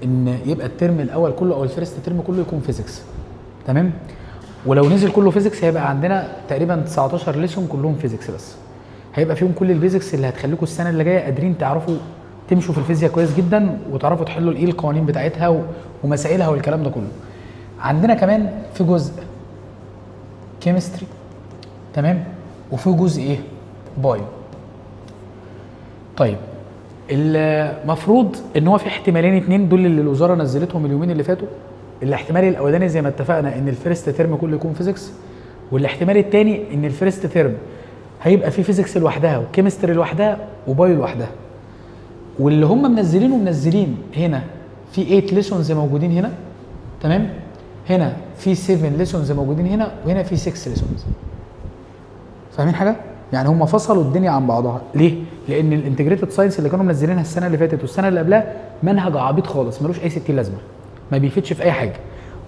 ان يبقى الترم الاول كله او الفيرست ترم كله يكون فيزيكس. تمام. ولو نزل كله فيزيكس هيبقى عندنا تقريبا 19 ليسون كلهم فيزيكس بس. هيبقى فيهم كل البيزكس اللي هتخليكم السنه اللي جايه قادرين تعرفوا تمشوا في الفيزياء كويس جدا وتعرفوا تحلوا ايه القوانين بتاعتها ومسائلها والكلام ده كله. عندنا كمان في جزء كيمستري، تمام، وفي جزء ايه؟ بايو. طيب المفروض ان هو في احتمالين اتنين دول اللي الوزاره نزلتهم اليومين اللي فاتوا. الاحتمال الاولاني زي ما اتفقنا ان الفيرست ترم كله يكون فيزيكس، والاحتمال الثاني ان الفيرست ترم هيبقى فيه فيزيكس لوحدها وكيمستري لوحدها وبايو لوحدها. واللي هم منزلين هنا في 8 ليسونز موجودين هنا، تمام، هنا في 7 ليسونز موجودين هنا، وهنا في 6 ليسونز. فاهمين حاجه؟ يعني هم فصلوا الدنيا عن بعضها. ليه؟ لان الانتجريتد ساينس اللي كانوا منزلينها السنه اللي فاتت والسنه اللي قبلها منهج عبيط خالص ملوش اي 60 لازمه، ما بيفيدش في اي حاجه.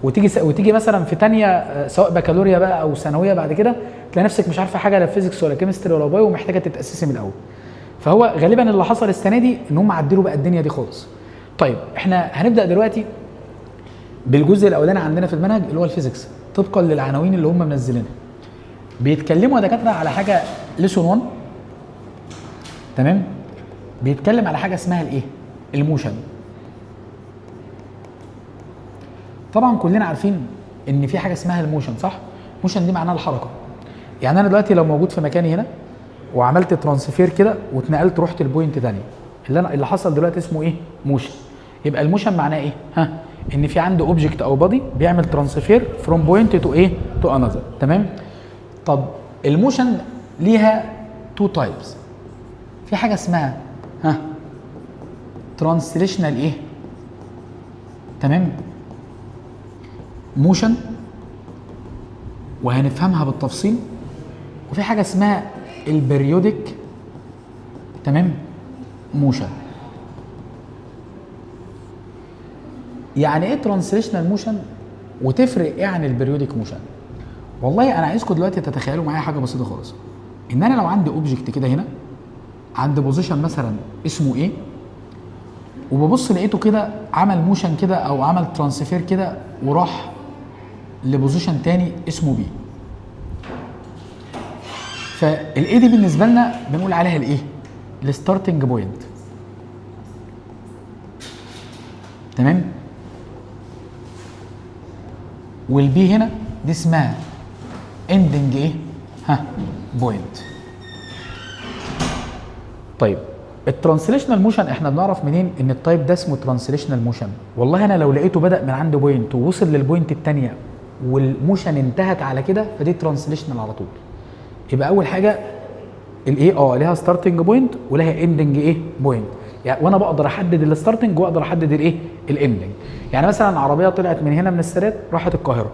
وتيجي مثلا في ثانيه سواء بكالوريا بقى او ثانويه بعد كده تلاقي نفسك مش عارفه حاجه لا فيزيكس ولا كيمستري ولا بايو ومحتاجه تتاسسي من الاول. فهو غالبا اللي حصل السنه دي ان هم عدلوا بقى الدنيا دي خالص. طيب احنا هنبدا دلوقتي بالجزء الاولاني عندنا في المنهج اللي هو الفيزيكس طبقا للعناوين اللي هم منزلينها. بيتكلموا يا دكاتره على حاجه ليسون 1، تمام، بيتكلم على حاجه اسمها الايه؟ الموشن. طبعا كلنا عارفين ان في حاجه اسمها الموشن، صح؟ موشن دي معناها الحركه. يعني انا دلوقتي لو موجود في مكاني هنا وعملت ترانسفير كده واتنقلت رحت البوينت ثانيه، اللي حصل دلوقتي اسمه ايه؟ موشن. يبقى الموشن معناه ايه؟ ان في عنده اوبجكت او بادي بيعمل ترانسفير فروم بوينت تو ايه؟ تو انذر. تمام؟ طب الموشن ليها تو تايبس. في حاجه اسمها ترانسليشنال ايه؟ تمام؟ موشن، وهنفهمها بالتفصيل. وفي حاجه اسمها البريودك، تمام، موشن. يعني ايه ترانسليشنال موشن وتفرق ايه عن البريودك موشن؟ والله انا عايزكم دلوقتي تتخيلوا معايا حاجه بسيطه خالص. ان انا لو عندي اوبجكت كده هنا عند بوزيشن مثلا اسمه ايه، وببص لقيته كده عمل موشن كده او عمل ترانسفير كده وراح لبوزيشن تاني اسمه بي. فالاي دي بالنسبه لنا بنقول عليها الايه؟ الستارتنج بوينت. تمام؟ والبي هنا دي اسمها اندنج ايه؟ بوينت. طيب الترانسليشنال موشن احنا بنعرف منين ان التايب ده اسمه ترانسليشنال موشن؟ والله انا لو لقيته بدا من عند بوينت ووصل للبوينت الثانيه والموشن انتهت على كده فدي ترانسليشنال على طول. يبقى اول حاجه الايه ليها ستارتنج بوينت ولها اندنج ايه؟ بوينت. يعني وانا بقدر احدد الستارتنج واقدر احدد الايه؟ الاندنج. يعني مثلا عربيه طلعت من هنا من السادات راحت القاهره،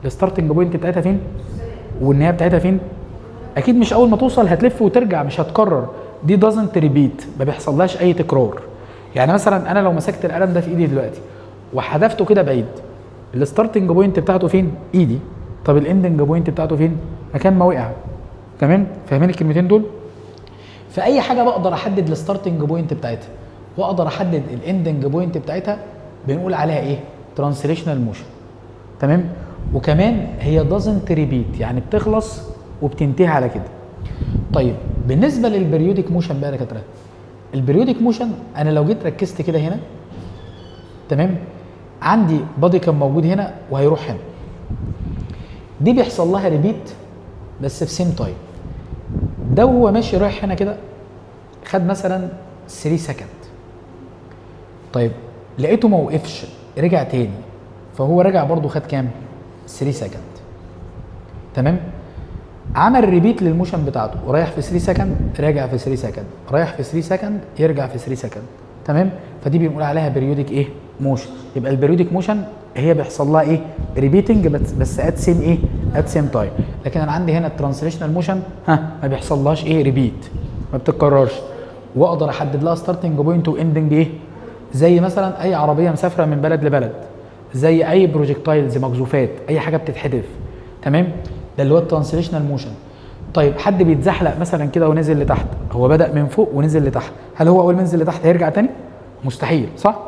الستارتنج بوينت بتاعتها فين؟ والنهايه بتاعتها فين؟ اكيد مش اول ما توصل هتلف وترجع، مش هتكرر، دي دازنت ريبيت، ما بيحصلهاش اي تكرار. يعني مثلا انا لو مسكت القلم ده في ايدي دلوقتي وحذفته كده بعيد، الستارتنج بوينت بتاعته فين؟ ايدي. طب الاندنج بوينت بتاعته فين؟ مكان ما وقع. تمام؟ فاهمين الكلمتين دول؟ فاي حاجه بقدر احدد الستارتنج بوينت بتاعتها واقدر احدد الاندنج بوينت بتاعتها بنقول عليها ايه؟ ترانسليشنال موشن. تمام؟ وكمان هي دازنت ريبيت، يعني بتخلص وبتنتهي على كده. طيب بالنسبه للبريودك موشن بقى يا دكاتره، البريودك موشن انا لو جيت ركزت كده هنا، تمام، عندي بادي كان موجود هنا وهيروح هنا، دي بيحصل لها ريبيت بس في سيم تايم. ده وهو ماشي رايح هنا كده خد مثلا 3 سكند، طيب لقيته ما وقفش رجع تاني، فهو رجع برضو خد كام؟ 3 سكند. تمام؟ عمل ريبيت للموشن بتاعته، رايح في 3 سكند راجع في 3 سكند، رايح في 3 سكند يرجع في 3 سكند. تمام؟ فدي بنقول عليها بريودك ايه؟ موشن. يبقى البريودك موشن هي بيحصل لها ايه؟ ريبيتنج بس ات سيم ايه؟ ات سيم تايم. لكن انا عندي هنا الترانسليشنال موشن ما بيحصلهاش ايه؟ ريبيت، ما بتتكررش، واقدر احدد لها ستارتنج بوينت واندنج ايه؟ زي مثلا اي عربيه مسافره من بلد لبلد، زي اي بروجكتايلز مقذوفات، اي حاجه بتتحدف. تمام؟ ده اللي هو الترانسليشنال موشن. طيب حد بيتزحلق مثلا كده ونزل لتحت، هو بدأ من فوق ونزل لتحت، هل هو اول ما ينزل لتحت هيرجع تاني؟ مستحيل، صح؟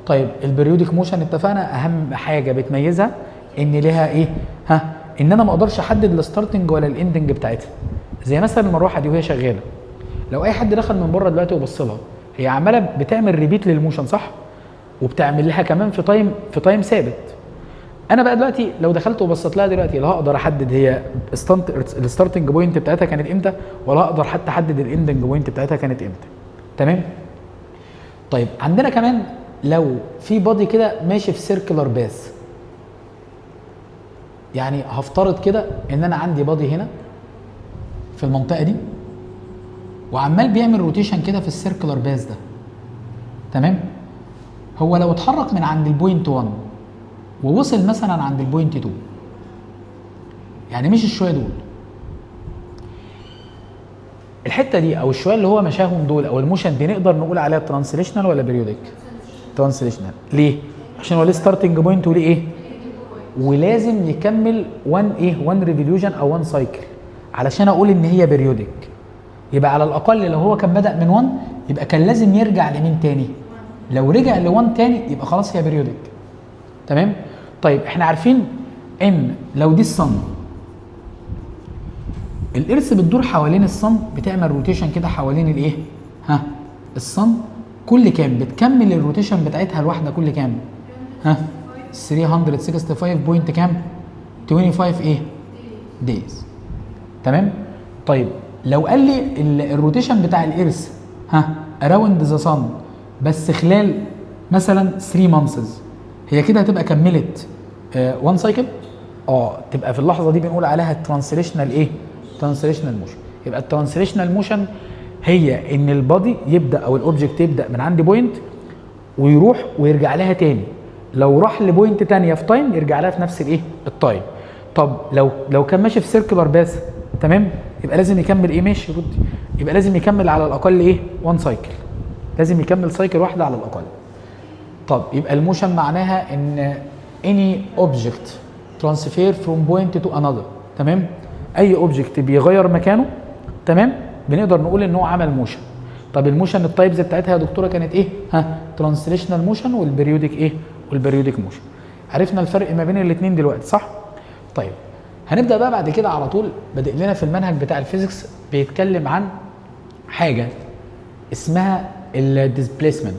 طيب البريودك موشن اتفقنا اهم حاجه بتميزها ان ليها ايه؟ ان انا ما اقدرش احدد الستارتنج ولا الاندنج بتاعتها. زي مثلا المروحه دي وهي شغاله، لو اي حد دخل من بره دلوقتي وبص لها هي عماله بتعمل ريبيت للموشن صح؟ وبتعمل لها كمان في تايم ثابت. انا بقى دلوقتي لو دخلت وبصيت لها دلوقتي لا هقدر احدد هي الستارتنج بوينت بتاعتها كانت امتى، ولا هقدر حتى احدد الاندنج بوينت بتاعتها كانت امتى. تمام؟ طيب عندنا كمان لو في بادي كده ماشي في سيركلر باث، يعني هفترض كده ان انا عندي بادي هنا في المنطقه دي وعمال بيعمل روتيشن كده في السيركلر باث ده. تمام؟ هو لو اتحرك من عند البوينت 1 ووصل مثلا عند البوينت 2، يعني مش الشويه دول، الحته دي او الشويه اللي هو مشاهم دول او الموشن دي نقدر نقول عليها ترانسليشنال ولا بيريودك؟ ترانسليشنال. ليه؟ عشان هو ليه ستارتنج بوينت وليه ايه؟ ولازم يكمل 1 ريفوليوشن او 1 سايكل علشان اقول ان هي بيريودك. يبقى على الاقل لو هو كان بدا من 1 يبقى كان لازم يرجع لمين تاني؟ لو رجع ل1 تاني يبقى خلاص هي بيريودك. تمام؟ طيب احنا عارفين ان لو دي الصن، الارث بتدور حوالين الصن، بتعمل روتيشن كده حوالين الايه؟ الصن كل كام؟ بتكمل الروتيشن بتاعتها الواحده كل كام؟ 365 بوينت كام؟ 25 ايه؟ دايز. تمام؟ طيب لو قال لي الروتيشن بتاع الارث اراوند ذا صن بس خلال مثلا 3 مانثز، هي كده هتبقى كملت 1 سايكل؟ تبقى في اللحظه دي بنقول عليها ترانسليشنال ايه؟ ترانسليشنال موشن. يبقى الترانسليشنال موشن هي ان البادي يبدا او الاوبجكت يبدا من عند بوينت ويروح ويرجع لها تاني، لو راح لبوينت تانيه في تايم يرجع لها في نفس الايه؟ التايم. طب لو كان ماشي في سيركلر باث، تمام؟ يبقى لازم يكمل ايه؟ ماشي رد. يبقى لازم يكمل على الاقل ايه؟ 1 سايكل. لازم يكمل سايكل واحده على الاقل. طب يبقى الموشن معناها ان any object transfer from point to another. تمام؟ اي اوبجكت بيغير مكانه، تمام؟ بنقدر نقول ان هو عمل موشن. طب الموشن التايبز بتاعتها يا دكتوره كانت ايه؟ ترانسليشنال موشن والبريودك ايه؟ والبريودك موشن. عرفنا الفرق ما بين الاثنين دلوقتي صح؟ طيب هنبدا بقى بعد كده على طول بادئ لنا في المنهج بتاع الفيزيكس بيتكلم عن حاجه اسمها الديسبيسمنت.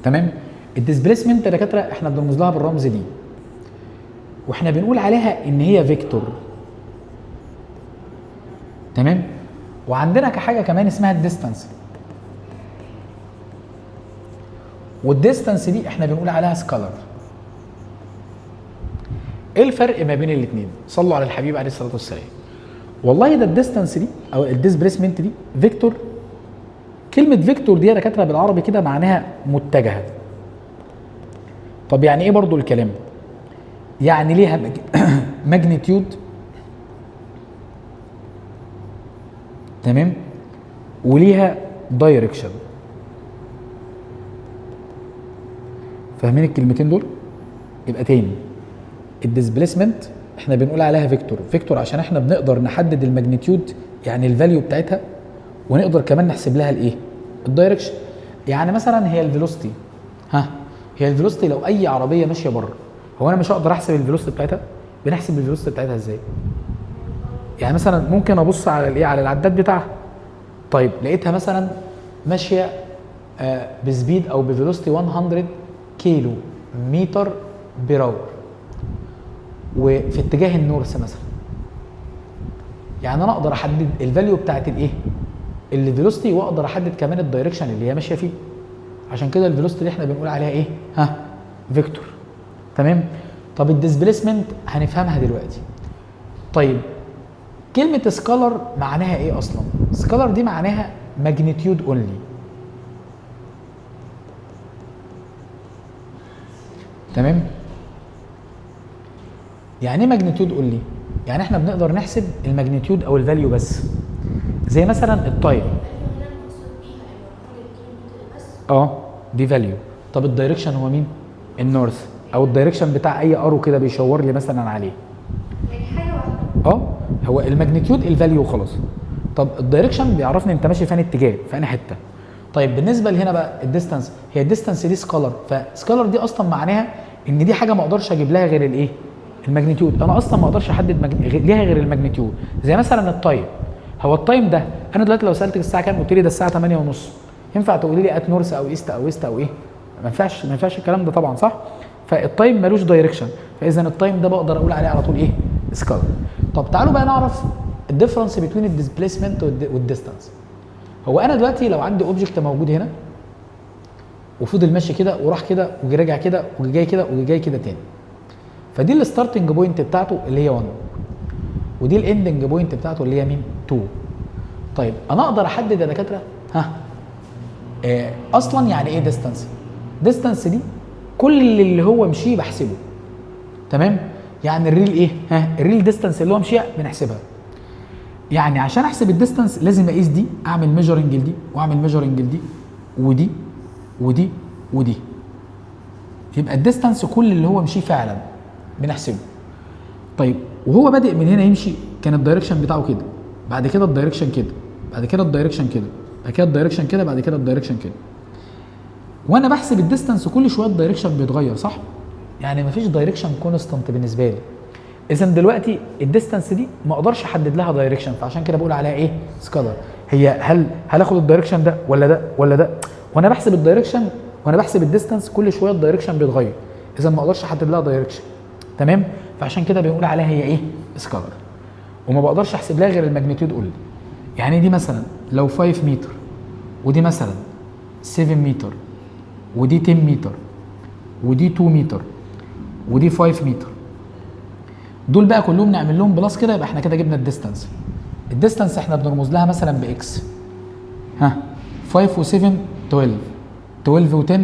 تمام؟ الديسبيسمنت يا دكاتره احنا بنرمز لها بالرمز دي، واحنا بنقول عليها ان هي فيكتور. تمام؟ وعندنا كحاجه كمان اسمها الديستانس، والديستانس دي احنا بنقول عليها سكالر. ايه الفرق ما بين الاثنين؟ صلوا على الحبيب عليه الصلاه والسلام. والله ده الديستانس دي او الديسبيسمنت دي فيكتور. كلمه فيكتور دي يا دكاتره بالعربي كده معناها متجهه. طب يعني ايه برضو الكلام؟ يعني ليها ماجنتيود، تمام؟ وليها دايركشن. فاهمين الكلمتين دول؟ يبقى تاني الديسبيسمنت احنا بنقول عليها فيكتور. فيكتور عشان احنا بنقدر نحدد الماجنتيود يعني الفاليو بتاعتها، ونقدر كمان نحسب لها الايه؟ الدايركشن. يعني مثلا هي الفيلوسيتي، هي الفيلوسيتي لو اي عربيه ماشيه بره، هو انا مش هقدر احسب الفيلوسيتي بتاعتها؟ بنحسب الفيلوسيتي بتاعتها ازاي؟ يعني مثلا ممكن ابص على الايه؟ على العداد بتاعها. طيب لقيتها مثلا ماشيه بسبيد او بفيلوسيتي 100 كيلو متر بير اور وفي اتجاه النورث مثلا، يعني انا اقدر احدد الفاليو بتاعت الايه؟ الفيلوسيتي، واقدر احدد كمان الدايركشن اللي هي ماشيه فيه. عشان كده الفيلوسيتي اللي احنا بنقول عليها ايه؟ فيكتور. تمام؟ طب الديسبيسمنت هنفهمها دلوقتي. طيب كلمه سكالر معناها ايه اصلا؟ سكالر دي معناها ماجنتيود اونلي. تمام؟ يعني ايه ماجنتيود اونلي؟ يعني احنا بنقدر نحسب الماجنتيود او الفاليو بس. زي مثلا التايم. دي فاليو. طب الدايركشن هو مين؟ النورث، او الدايركشن بتاع اي ارو كده بيشاور لي مثلا عليه. يعني حاجه واحده. هو الماجنتيود الفاليو خلاص. طب الدايركشن بيعرفني انت ماشي في انهي اتجاه، في انهي حته. طيب بالنسبه لهنا بقى الديستانس، هي الديستانس دي سكالر، فسكالر دي اصلا معناها ان دي حاجه ما اقدرش اجيب لها غير الايه؟ الماجنتيود. انا اصلا ما اقدرش احدد ليها غير الماجنتيود. زي مثلا التايم، هو التايم ده انا دلوقتي لو سالتك الساعه كام قلت لي ده الساعه 8:30، ينفع تقولي لي ات نورث او ايست او ويست او ايه؟ ما ينفعش الكلام ده طبعا، صح؟ فالتايم ملوش دايركشن، فاذا التايم ده بقدر اقول عليه على طول ايه؟ سكالر. طب تعالوا بقى نعرف الديفرنس بين الديسبيسمنت والديستانس. هو انا دلوقتي لو عندي اوبجكت موجود هنا وفضل ماشي كده وراح كده وجي راجع كده وجي جاي كده وجي جاي كده تاني، فدي الستارتنج بوينت بتاعته اللي هي 1، ودي الاندنج بوينت بتاعته اللي هي مين؟ 2. طيب انا اقدر احدد يا دكاتره اصلا يعني ايه ديستانس؟ ديستانس دي كل اللي هو مشيه بحسبه، تمام؟ يعني الريل ايه؟ الريل ديستانس اللي هو مشيها بنحسبها. يعني عشان احسب الديستانس لازم اقيس دي، اعمل ميجرنج لدي واعمل ميجرنج لدي ودي ودي ودي، يبقى الديستانس كل اللي هو مشيه فعلا بنحسبه. طيب وهو بادئ من هنا يمشي كان الدايركشن بتاعه كده، بعد كده الدايركشن كده، بعد كده الدايركشن كده، بعد كده الدايركشن كده، بعد كده الدايركشن كده. وانا بحسب الديستانس كل شويه الدايركشن بيتغير، صح؟ يعني مفيش دايركشن كونستانت بالنسبه لي. اذا دلوقتي الديستانس دي ما اقدرش احدد لها دايركشن، فعشان كده بقول عليها ايه؟ سكالر. هي هل اخد الدايركشن ده ولا ده ولا ده؟ وانا بحسب الدايركشن وانا بحسب الديستانس كل شويه الدايركشن بيتغير، اذا ما اقدرش احدد لها دايركشن، تمام؟ فعشان كده بنقول عليها هي ايه؟ سكالر. وما بقدرش احسب لها غير الماجنتيود اونلي. يعني دي مثلا لو 5 متر، ودي مثلا 7 متر، ودي 10 متر، ودي 2 متر، ودي 5 متر، دول بقى كلهم نعمل لهم بلس كده، يبقى احنا كده جبنا الديستانس. الديستانس احنا بنرمز لها مثلا باكس. 5 و7 12، 12 و10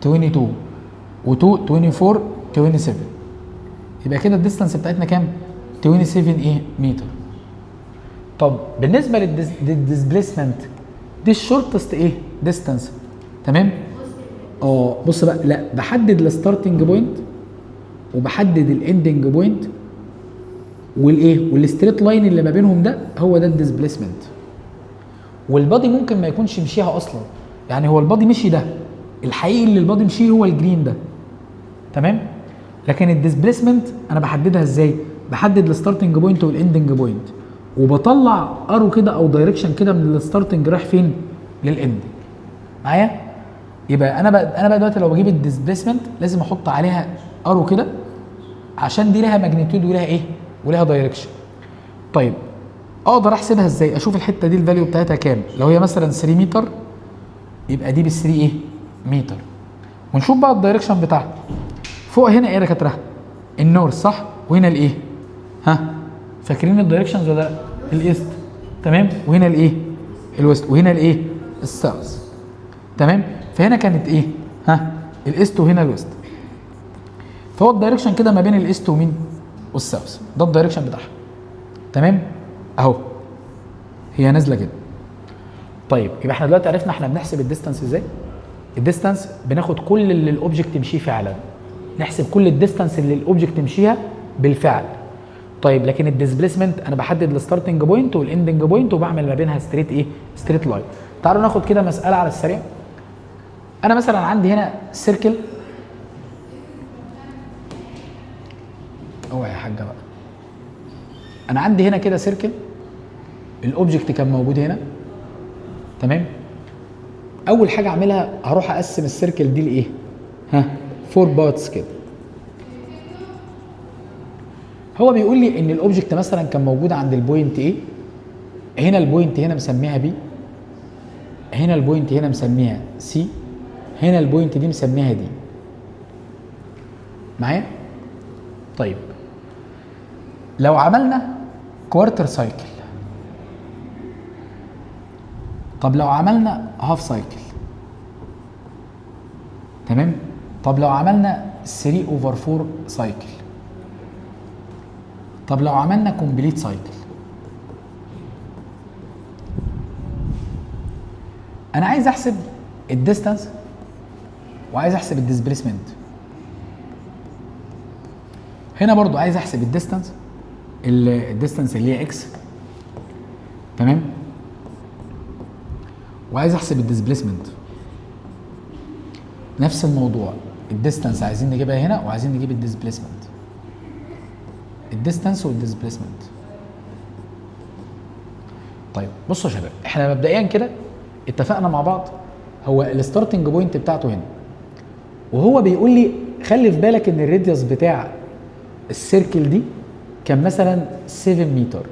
22، و2 24 27، يبقى كده الديستانس بتاعتنا كام؟ 27 ايه؟ متر. طب بالنسبه للديسبيسمنت دي الشورتست ايه؟ ديستانس، تمام؟ بص بقى، لا بحدد الستارتنج بوينت وبحدد الاندنج بوينت والايه؟ والستريت لاين اللي ما بينهم ده هو ده الديسبيسمنت. والبادي ممكن ما يكونش مشيها اصلا، يعني هو البادي مشي ده، الحقيقي اللي البادي مشيه هو الجرين ده، تمام؟ لكن الديسبيسمنت انا بحددها ازاي؟ بحدد الستارتنج بوينت والاندنج بوينت، وبطلع ارو كده او دايركشن كده من الستارتنج رايح فين؟ للاندنج. معايا؟ يبقى انا بقى دلوقتي لو بجيب الديسبيسمنت لازم احط عليها ارو كده، عشان دي لها ماجنتيود ولها ايه؟ ولها دايركشن. طيب اقدر احسبها ازاي؟ اشوف الحته دي الفاليو بتاعتها كام. لو هي مثلا 3 متر يبقى دي بال3 ايه؟ متر. ونشوف بقى الدايركشن بتاعها. فوق هنا ايه يا دكاتره؟ النورث، صح؟ وهنا الايه؟ فاكرين الدايركشنز ولا لا؟ الايست، تمام؟ وهنا الايه؟ الويست، وهنا الايه؟ الساوث، تمام؟ فهنا كانت ايه؟ الايست، وهنا الويست. فهو الدايركشن كده ما بين الايست ومين؟ والساوث، ده الدايركشن بتاعها، تمام؟ اهو هي نازله كده. طيب يبقى احنا دلوقتي عرفنا احنا بنحسب الديستانس ازاي؟ الديستانس بناخد كل اللي الاوبجكت يمشيه فعلا، نحسب كل الديستانس اللي الاوبجكت يمشيها بالفعل. طيب لكن الديسبيسمنت انا بحدد الستارتنج بوينت والاندنج بوينت وبعمل ما بينها ستريت ايه؟ ستريت لاين. تعالوا ناخد كده مساله على السريع. انا مثلا عندي هنا سيركل، اوعى يا حاجه بقى، انا عندي هنا كده سيركل، الاوبجكت كان موجود هنا، تمام؟ اول حاجه اعملها هروح اقسم السيركل دي لايه؟ 4 بارتس كده. هو بيقول لي ان الاوبجكت مثلا كان موجود عند البوينت ايه، هنا البوينت هنا مسميها بي، هنا البوينت هنا مسميها سي، هنا البوينت دي مسميها دي. معايا؟ طيب لو عملنا كوارتر سايكل، طب لو عملنا هاف سايكل، تمام؟ طب لو عملنا 3/4 سايكل، طب لو عملنا كومبليت سايكل. انا عايز احسب الديستانس وعايز احسب الديسبيسمنت. هنا برضو عايز احسب الديستانس اللي هي اكس، تمام. وعايز احسب الديسبيسمنت، نفس الموضوع، الديستانس عايزين نجيبها هنا وعايزين نجيب الديسبيسمنت، الديستانس والديسبيسمنت. طيب بصوا يا شباب، احنا مبدئيا كده اتفقنا مع بعض هو الستارتنج بوينت بتاعته هنا، وهو بيقول لي خلي في بالك ان الراديوس بتاع السيركل دي كان مثلا 7 متر.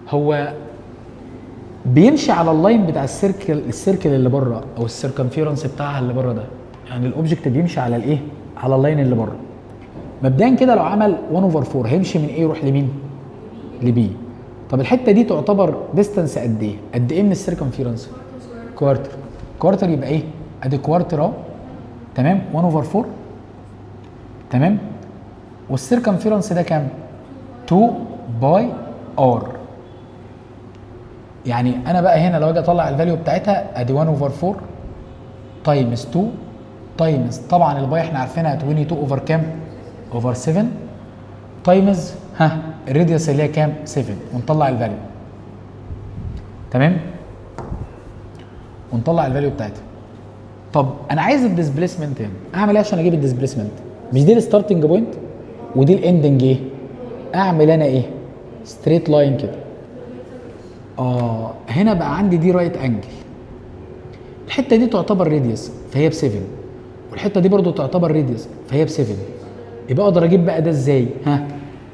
هو بيمشي على اللاين بتاع السيركل اللي بره او السيركمفيرنس بتاعها اللي بره ده، يعني الاوبجكت بيمشي على الايه؟ على اللاين اللي بره. مبدئيا كده لو عمل 1/4 هيمشي من ايه يروح لمين؟ لبي. طب الحته دي تعتبر ديستانس قد ايه؟ قد ايه من السيركمفيرنس؟ كوارتر. كوارتر يبقى ايه؟ ادي كوارتر اهو، تمام، 1/4، تمام. والسيركمفيرنس ده كام؟ 2 باي ار. يعني انا بقى هنا لو اجي اطلع الفاليو بتاعتها ادي 1/4 تايمز 2 تايمز، طبعا الباي احنا عارفينها 22 اوفر كام؟ اوفر 7 تايمز الراديوس اللي هي كام؟ 7، ونطلع الفاليو، تمام، ونطلع الفاليو بتاعتها. طب انا عايز الديسبيسمنت هنا، اعمل ايه عشان اجيب الديسبيسمنت؟ مش دي الستارتنج بوينت ودي الاندنج ايه؟ اعمل انا ايه؟ ستريت لاين كده. هنا بقى عندي دي رايت انجل، الحته دي تعتبر راديوس فهي ب 7، والحته دي برضو تعتبر راديوس فهي ب 7. يبقى اقدر اجيب بقى ده ازاي؟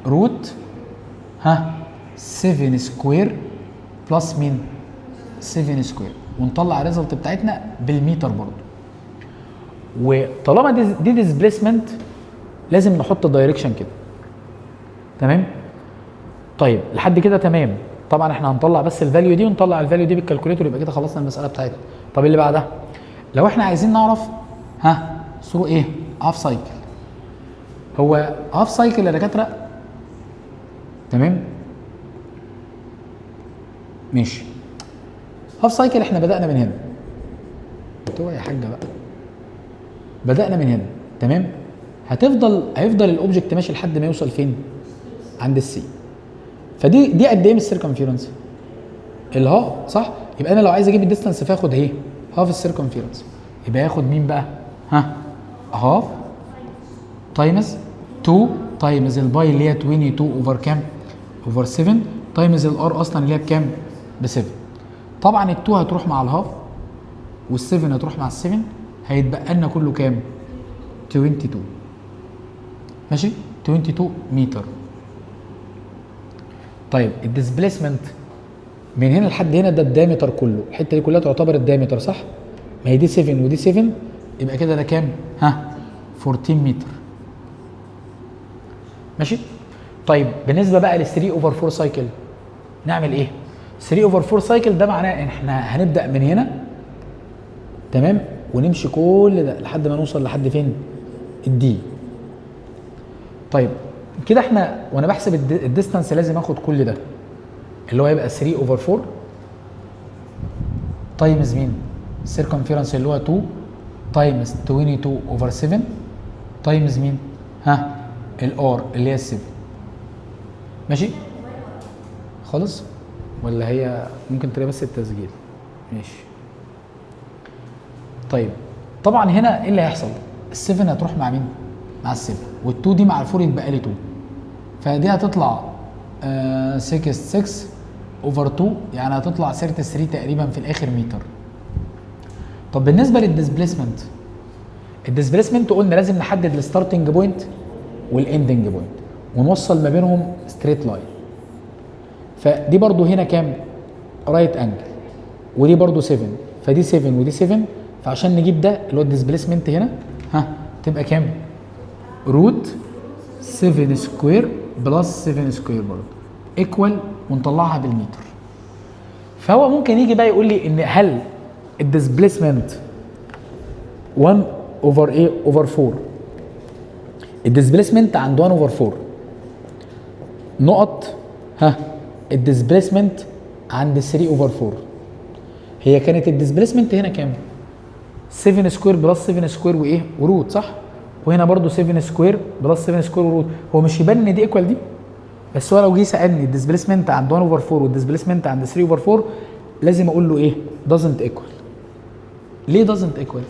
روت 7 سكوير بلس مين؟ 7 سكوير، ونطلع الريزلت بتاعتنا بالمتر برضو. وطالما دي ديسبيسمنت لازم نحط دايركشن كده، تمام. طيب لحد كده تمام. طبعا احنا هنطلع بس الفاليو دي ونطلع الفاليو دي بالكالكوليتور، يبقى كده خلصنا المساله بتاعتنا. طب اللي بعدها لو احنا عايزين نعرف ثرو ايه؟ هاف سايكل. هو هاف سايكل يا دكاتره، تمام، ماشي. هاف سايكل احنا بدانا من هنا، انتوا يا حاجه بقى، بدانا من هنا، تمام. هيفضل الاوبجكت ماشي لحد ما يوصل فين؟ عند السي. فدي قد ايه من السيركمفيرنس؟ الهاف، صح؟ يبقى انا لو عايز اجيب الديستانس فاخد ايه؟ هاف السيركمفيرنس. يبقى ياخد مين بقى؟ هاف تايمز 2 تايمز الباي اللي هي 22 اوفر كام؟ اوفر 7 تايمز الار اصلا اللي هي بكام؟ ب 7. طبعا ال2 هتروح مع الهاف وال7 هتروح مع ال7، هيتبقى لنا كله كام؟ 22. ماشي؟ 22 متر. طيب الديسبيسمنت من هنا لحد هنا ده الدايمتر كله، الحته دي كلها تعتبر الدايمتر، صح؟ ما هي دي 7 ودي 7، يبقى كده ده كام؟ 14 متر. ماشي؟ طيب بالنسبه بقى لل 3/4 سايكل نعمل ايه؟ 3/4 سايكل ده معناه ان احنا هنبدا من هنا، تمام، ونمشي كل ده لحد ما نوصل لحد فين؟ الدي. طيب كده احنا وانا بحسب الديستانس لازم اخد كل ده اللي هو هيبقى 3/4 تايمز مين؟ السيركمفيرنس اللي هو 2 تايمز 22 اوفر 7 تايمز مين؟ الار اللي هي 7. ماشي؟ خالص؟ ولا هي ممكن تلاقي بس التسجيل؟ ماشي. طيب طبعا هنا ايه اللي هيحصل؟ ال7 هتروح مع مين؟ مع ال7، وال2 دي مع ال4 يتبقى لي 2، فدي هتطلع 6 اوفر 2، يعني هتطلع 33 تقريبا في الاخر متر. طب بالنسبه للديسبيسمنت، الديسبيسمنت قلنا لازم نحدد الستارتنج بوينت والاندنج بوينت ونوصل ما بينهم ستريت لاين. فدي برضو هنا كام؟ رايت انجل، ودي برضو 7، فدي 7 ودي 7، فعشان نجيب ده اللي هو الديسبيسمنت هنا تبقى كام؟ روت 7 سكوير بلس 7 سكوير برضه ايكوال، ونطلعها بالمتر. فهو ممكن يجي بقى يقول لي ان هل الديسبيسمنت 1 اوفر ايه؟ اوفر 4. الديسبيسمنت عند 1 اوفر 4 نقط الديسبيسمنت عند 3 اوفر 4. هي كانت الديسبيسمنت هنا كام؟ 7 سكوير بلس 7 سكوير وايه؟ وروت، صح؟ وهنا برضو 7 سكوير بلس 7 سكوير وروت. هو مش يبان ان دي ايكوال دي؟ بس هو لو جه سالني الديسبيسمنت عند 1 اوفر 4 والديسبيسمنت عند 3 اوفر 4 لازم اقول له ايه؟ doesn't equal. ليه doesn't equal؟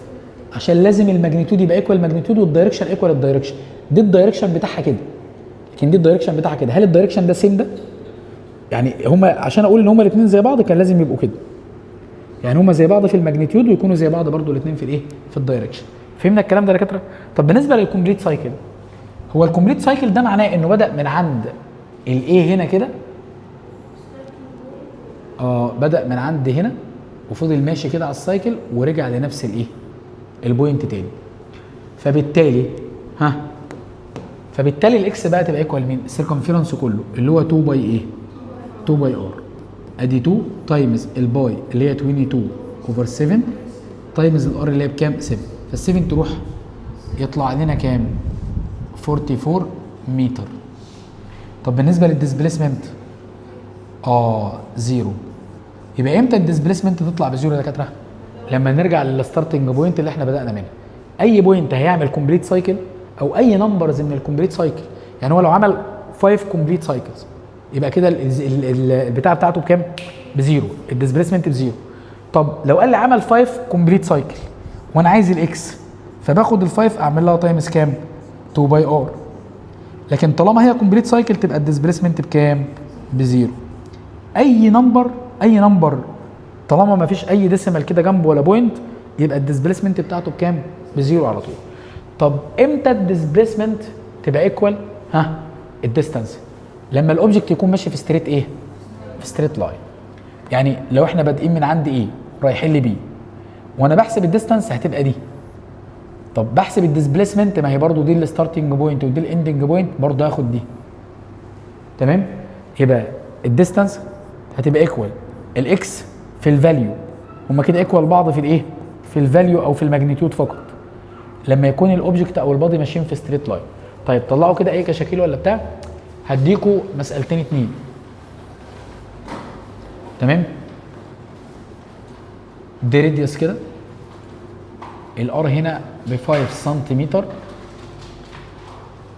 عشان لازم الماجنتيود يبقى ايكوال الماجنتيود والدايركشن ايكوال الدايركشن. دي الدايركشن بتاعها كده، لكن دي الدايركشن بتاعها كده. هل الدايركشن ده سيم ده؟ يعني هما عشان اقول ان هما الاثنين زي بعض كان لازم يبقوا كده. يعني هما زي بعض في الماجنتيود ويكونوا زي بعض برضو الاثنين في الايه؟ في الدايركشن. فهمنا الكلام ده يا دكاتره؟ طب بالنسبه للكومبليت سايكل، هو الكومبليت سايكل ده معناه انه بدا من عند الايه هنا كده، بدا من عند هنا وفضل ماشي كده على السايكل ورجع لنفس الايه؟ البوينت تاني. فبالتالي الاكس بقى تبقى ايكوال مين؟ السيركمفيرنس كله اللي هو 2 باي ايه؟ 2 باي ار. ادي 2 تايمز الباي اللي هي 22 اوفر 7 تايمز الار اللي هي بكام؟ 7. فال7 تروح يطلع لنا كام؟ 44 متر. طب بالنسبه للديسبيسمنت زيرو. يبقى امتى الديسبيسمنت تطلع بزيرو يا دكاتره؟ لما نرجع للستارتنج بوينت اللي احنا بدانا منها. اي بوينت هيعمل كومبليت سايكل او اي نمبرز من الكومبليت سايكل، يعني هو لو عمل 5 كومبليت سايكلز يبقى كده البتاع بتاعته بكام؟ بزيرو، الديسبيسمنت بزيرو. طب لو قال لي عمل 5 كومبليت سايكل وانا عايز الاكس، فباخد ال5 اعمل لها تايمز كام؟ 2 باي ار. لكن طالما هي كومبليت سايكل تبقى الديسبيسمنت بكام؟ بزيرو. اي نمبر طالما ما فيش اي ديسيمال كده جنبه ولا بوينت يبقى الديسبيسمنت بتاعته بكام؟ بزيرو على طول. طب امتى الديسبيسمنت تبقى ايكوال الديستانس؟ لما الاوبجكت يكون ماشي في ستريت ايه؟ في ستريت لاين. يعني لو احنا بادئين من عند ايه رايحين لبي وانا بحسب الديستانس هتبقى دي. طب بحسب الديسبيسمنت ما هي برضو دي الستارتنج بوينت ودي الاندنج بوينت، برضو هاخد دي. تمام؟ يبقى الديستانس هتبقى ايكوال الاكس في الفاليو، هما كده ايكوال بعض في الايه؟ في الفاليو او في الماجنتيود فقط لما يكون الاوبجكت او البادي ماشيين في ستريت لاين. طيب طلعوا كده اي كشاكيل ولا بتاع، هديكوا مسألتين اتنين. تمام؟ دي راديوس كده، الار هنا ب 5 سنتيمتر،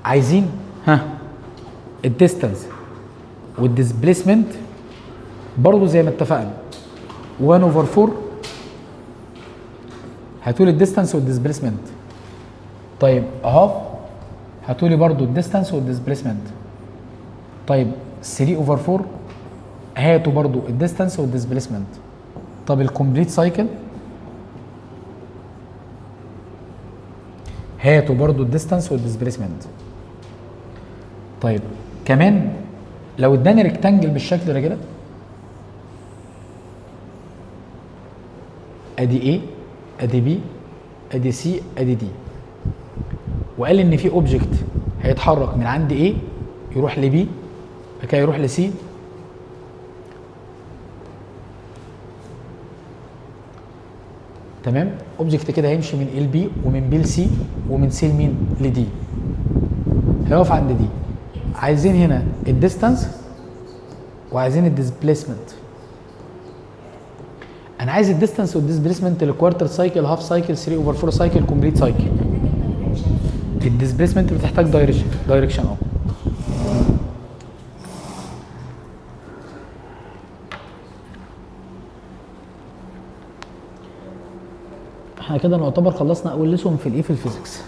عايزين الديستانس والديسبيسمنت برضه زي ما اتفقنا 1 اوفر 4. هاتولي الديستانس والديسبيسمنت. طيب اهو هاتولي برضه الديستانس والديسبيسمنت. طيب 3 اوفر 4 هاتوا برضه الديستانس والديسبيسمنت. طب الكومبليت سايكل هاتوا برضو الديستانس والديسبيسمنت. طيب كمان لو اداني ريكتانجل بالشكل ده كده، ادي A ادي B ادي C ادي D، وقال ان في اوبجكت هيتحرك من عند A يروح ل B بعد كده يروح ل C تمام. اوبجكت كده هيمشي من ال بي ومن بي لسي ومن سي لمين؟ لدي، هيقف عند دي. عايزين هنا الديستانس وعايزين الديسبيسمنت. انا عايز الديستانس والديسبيسمنت للكوارتر سايكل، هاف سايكل، 3 اوفر 4 سايكل، كومبليت سايكل. الديسبيسمنت بتحتاج دايركشن احنا كده نعتبر خلصنا اول ليسون في الايه في الفيزيكس.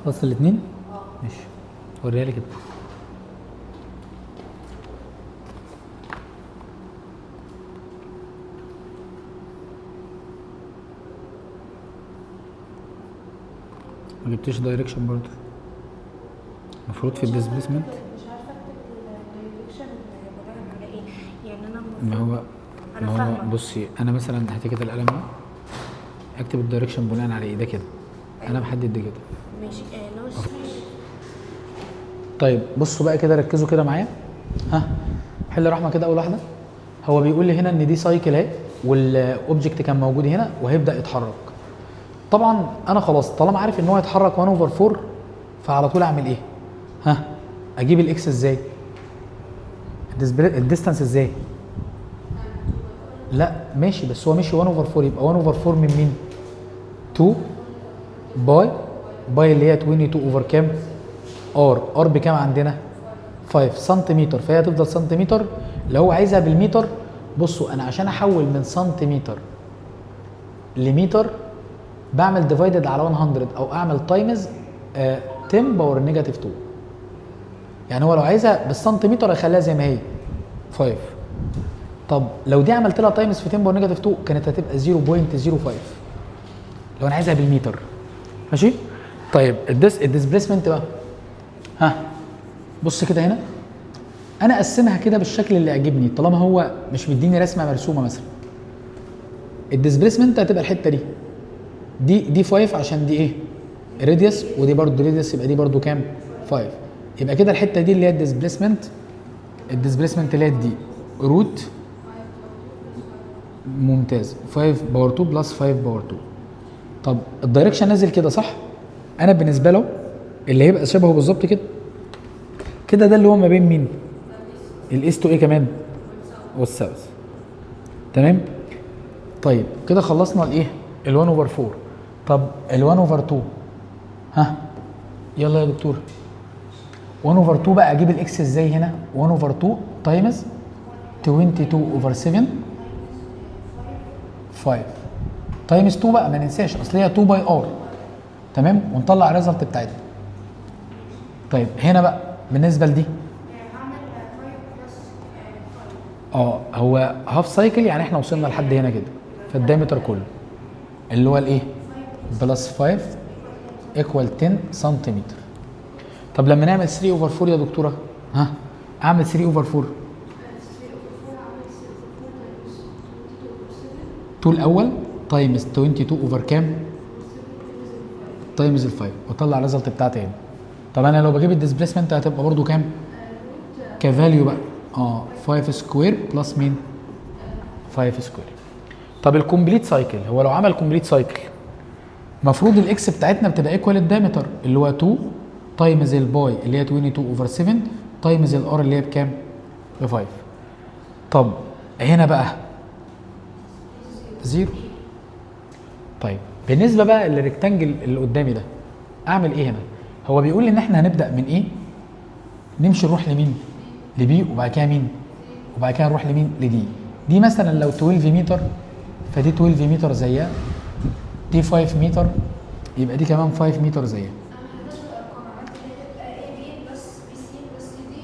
خلاص الاثنين ماشي، وريها لي كده. ما جبتش دايركشن برضه، المفروض في الديسبيسمنت. مش عارفه اكتب الدايركشن بناء على ايه يعني. انا ما هو انا ما هو فاهمه. بصي انا مثلا هاتي كده القلم اهو، اكتب الدايركشن بناء على ايه ده كده. انا بحدد ده كده ماشي. لو طيب بصوا بقى كده، ركزوا كده معايا. ها حل رحمه كده اول واحده. هو بيقول لي هنا ان دي سايكل اهي، والاوبجكت كان موجود هنا وهيبدا يتحرك. طبعا انا خلاص طالما عارف ان هو هيتحرك 1 اوفر 4، فعلى طول اعمل ايه؟ ها اجيب الاكس ازاي؟ الديستانس ازاي؟ لا ماشي، بس هو مشي 1 اوفر 4، يبقى 1 اوفر 4 من مين؟ 2 باي اللي هي 22 اوفر كام؟ ار بكام عندنا؟ 5 سنتيمتر، فهي هتفضل سنتيمتر. لو هو عايزها بالمتر، بصوا انا عشان احول من سنتيمتر لمتر بعمل ديفايدد على 100 او اعمل تايمز 10 باور نيجاتيف 2. يعني هو لو عايزها بالسنتيمتر هيخليها زي ما هي 5. طب لو دي عملت لها تايمز في 10 باور نيجاتيف 2 كانت هتبقى 0.05 لو انا عايزها بالمتر. ماشي؟ طيب الديسبيسمنت بقى، ها بص كده هنا، انا اقسمها كده بالشكل اللي يعجبني طالما هو مش مديني رسمه مرسومه مثلا. الديسبيسمنت هتبقى الحته دي 5 عشان دي ايه؟ راديوس، ودي برضه راديوس، يبقى دي برضه كام؟ 5. يبقى كده الحته دي اللي هي الديسبيسمنت اللي هي دي روت، ممتاز، 5 باور 2 بلس 5 باور 2. طب الدايركشن نازل كده صح؟ انا بالنسبه له اللي هيبقى شبهه بالظبط كده كده، ده اللي هو ما بين مين؟ الايست وايه كمان؟ والساوث. تمام؟ طيب كده خلصنا الايه؟ ال1 اوفر 4. طب ال1 اوفر 2 ها يلا يا دكتور. 1 اوفر 2 بقى اجيب الاكس ازاي هنا؟ 1 اوفر 2 تايمز 22 اوفر 7 5 تايمز 2 بقى، ما ننساش اصل هي 2 باي ار. تمام؟ ونطلع الريزلت بتاعتنا. طيب هنا بقى بالنسبه لدي هو هاف سايكل، يعني احنا وصلنا لحد هنا كده، فالدايمتر كله اللي هو الايه؟ بلس 5 ايكوال 10 سنتيمتر. طب لما نعمل 3 اوفر 4 يا دكتوره، ها اعمل 3 اوفر 4 2 الاول تايمز 22 اوفر كام؟ تايمز ال 5 واطلع الريزلت بتاعتي هنا. طب انا لو بجيب الديسبيسمنت هتبقى برضو كام؟ كفاليو بقى 5 سكوير بلس مين؟ 5 سكوير. طب الكومبليت سايكل، هو لو عمل كومبليت سايكل المفروض الاكس بتاعتنا بتبقى ايكوال الدايمتر اللي هو 2 تايمز الباي اللي هي 22 اوفر 7 تايمز الار اللي هي بكام؟ ب 5. طب هنا بقى 0. طيب بالنسبه بقى للريكتانجل اللي قدامي ده اعمل ايه هنا؟ هو بيقول لي ان احنا هنبدا من ايه؟ نمشي نروح لمين؟ لبي، وبعد كده مين؟ وبعد كده نروح لمين؟ لدي. دي مثلا لو 12 متر فدي 12 متر زيها، دي 5 متر يبقى دي كمان 5 متر زيها.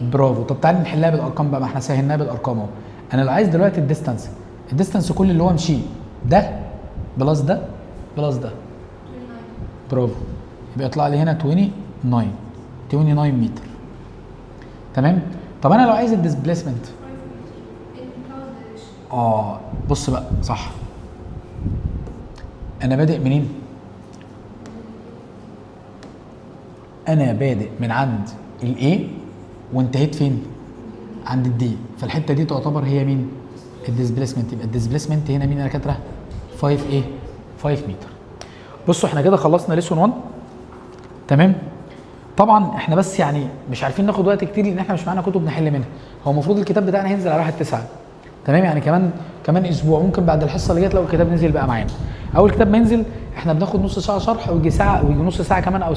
برافو. طب تعالى نحلها بالارقام بقى، ما احنا سهلناها بالارقام اهو. انا لو عايز دلوقتي الديستانس كل اللي هو مشيه ده بلس ده بلس ده، برافو، يبقى يطلع لي هنا 29 متر. تمام؟ طب انا لو عايز الديسبيسمنت بص بقى صح، انا بادئ منين؟ انا بادئ من عند الاي وانتهيت فين؟ عند الدي، فالحته دي تعتبر هي مين؟ الديسبيسمنت، يبقى الديسبيسمنت هنا مين يا دكاتره؟ 5 ايه؟ 5 متر. بصوا احنا كده خلصنا ليسون 1. تمام. طبعا احنا بس يعني مش عارفين ناخد وقت كتير لان احنا مش معانا كتب نحل منها. هو المفروض الكتاب بتاعنا هينزل على 1/9. تمام، يعني كمان اسبوع، ممكن بعد الحصه اللي جايه لو الكتاب نزل بقى معانا. اول كتاب ما ينزل احنا بناخد نص ساعه شرح ويجي ساعه ويجي نص ساعه كمان او